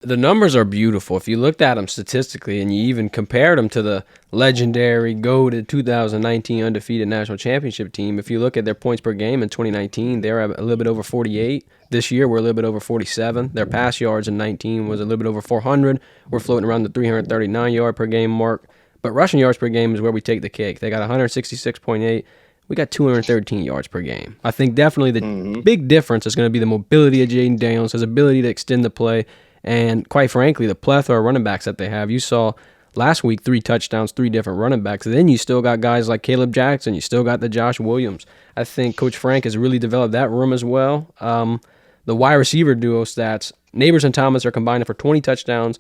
The numbers are beautiful. If you looked at them statistically and you even compared them to the legendary goated 2019 undefeated national championship team, if you look at their points per game in 2019, they're a little bit over 48. This year, we're a little bit over 47. Their pass yards in 19 was a little bit over 400. We're floating around the 339 yard per game mark. But rushing yards per game is where we take the cake. They got 166.8. We got 213 yards per game. I think definitely the big difference is going to be the mobility of Jayden Daniels, his ability to extend the play, and quite frankly, the plethora of running backs that they have. You saw last week 3 touchdowns, 3 different running backs. Then you still got guys like Caleb Jackson. You still got the Josh Williams. I think Coach Frank has really developed that room as well. The wide receiver duo stats, Nabers and Thomas are combining for 20 touchdowns,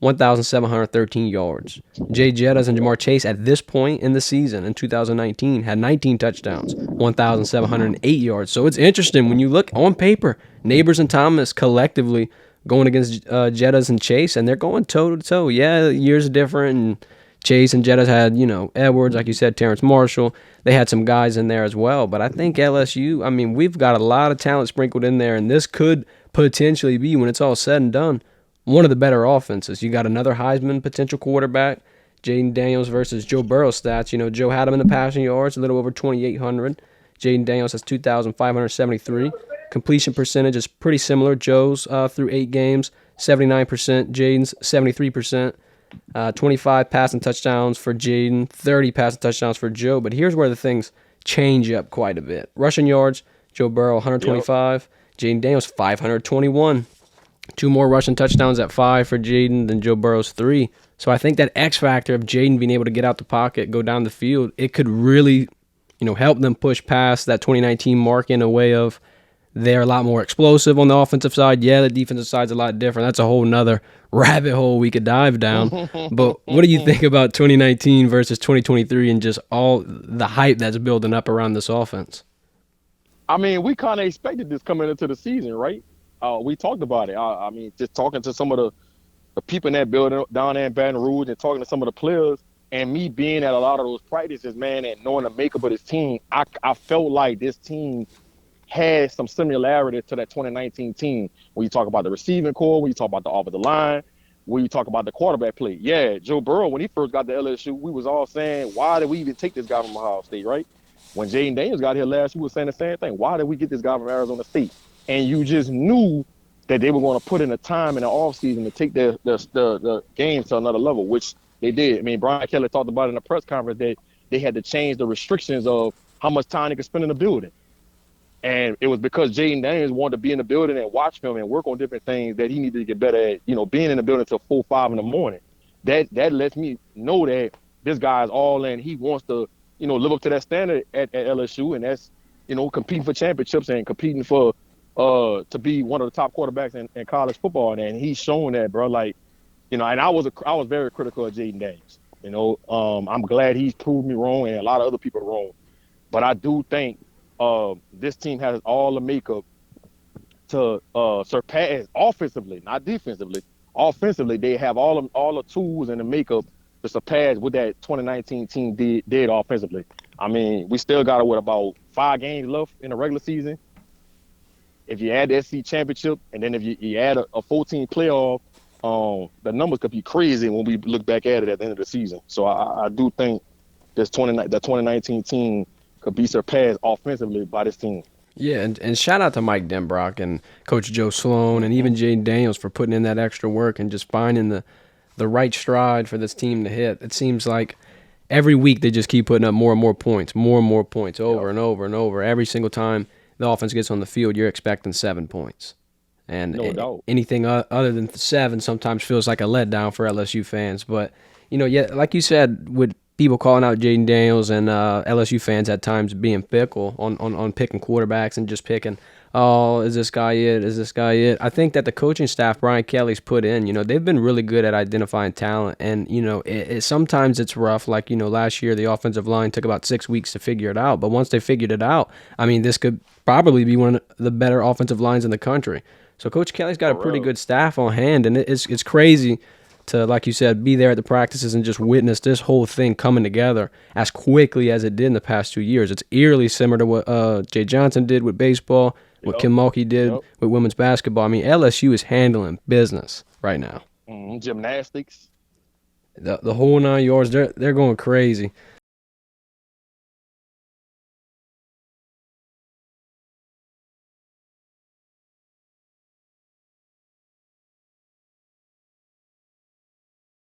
1,713 yards. Jay Jettas and Jamarr Chase at this point in the season in 2019 had 19 touchdowns, 1,708 yards. So it's interesting when you look on paper, Nabers and Thomas collectively going against Jettas and Chase, and they're going toe-to-toe. Yeah, years are different, and Chase and Jettas had, Edwards, like you said, Terrence Marshall. They had some guys in there as well. But I think LSU, we've got a lot of talent sprinkled in there, and this could potentially be, when it's all said and done, one of the better offenses. You got another Heisman potential quarterback, Jayden Daniels versus Joe Burrow stats. Joe had him in the passing yards, a little over 2,800. Jayden Daniels has 2,573. Completion percentage is pretty similar. Joe's through 8 games, 79%. Jayden's 73%. 25 passing touchdowns for Jayden, 30 passing touchdowns for Joe. But here's where the things change up quite a bit. Rushing yards, Joe Burrow 125. Yep. Jayden Daniels 521. 2 more rushing touchdowns at 5 for Jayden than Joe Burrow's 3. So I think that X factor of Jayden being able to get out the pocket, go down the field, it could really, help them push past that 2019 mark in a way of they're a lot more explosive on the offensive side. Yeah, the defensive side's a lot different. That's a whole nother rabbit hole we could dive down. But what do you think about 2019 versus 2023 and just all the hype that's building up around this offense? We kind of expected this coming into the season, right? We talked about it. Just talking to some of the people in that building down there in Baton Rouge and talking to some of the players, and me being at a lot of those practices, man, and knowing the makeup of this team, I felt like this team had some similarity to that 2019 team. When you talk about the receiving core, when you talk about the offensive line, when you talk about the quarterback play. Yeah, Joe Burrow, when he first got to LSU, we was all saying, why did we even take this guy from Ohio State, right? When Jayden Daniels got here last year, we were saying the same thing. Why did we get this guy from Arizona State? And you just knew that they were going to put in the time in the offseason to take the game to another level, which they did. Brian Kelly talked about in the press conference that they had to change the restrictions of how much time they could spend in the building. And it was because Jayden Daniels wanted to be in the building and watch film and work on different things that he needed to get better at, being in the building till 4, 5 in the morning. That lets me know that this guy is all in. He wants to, live up to that standard at LSU, and that's, competing for championships and competing for to be one of the top quarterbacks in college football. And he's shown that, bro. And I was very critical of Jayden Daniels. I'm glad he's proved me wrong and a lot of other people wrong. But I do think this team has all the makeup to surpass offensively, not defensively. Offensively, they have all the tools and the makeup to surpass what that 2019 team did offensively. We still got about 5 games left in the regular season. If you add the SEC championship, and then if you add a 14 playoff, the numbers could be crazy when we look back at it at the end of the season. So I do think the 2019 team could be surpassed offensively by this team. Yeah, and shout out to Mike Denbrock and Coach Joe Sloan and even Jayden Daniels for putting in that extra work and just finding the right stride for this team to hit. It seems like every week they just keep putting up more and more points over and over and over. Every single time the offense gets on the field, you're expecting 7 points. And no doubt. Anything other than 7 sometimes feels like a letdown for LSU fans. But, like you said, with people calling out Jayden Daniels and LSU fans at times being fickle on picking quarterbacks and just picking, is this guy it? Is this guy it? I think that the coaching staff Brian Kelly's put in, they've been really good at identifying talent. And, sometimes it's rough. Like, last year the offensive line took about 6 weeks to figure it out. But once they figured it out, this could probably be one of the better offensive lines in the country. So Coach Kelly's got a pretty good staff on hand. And it's crazy to, like you said, be there at the practices and just witness this whole thing coming together as quickly as it did in the past 2 years. It's eerily similar to what Jay Johnson did with baseball, what Kim Mulkey did with women's basketball. LSU is handling business. right now. Gymnastics. The whole 9 yards. They're going crazy.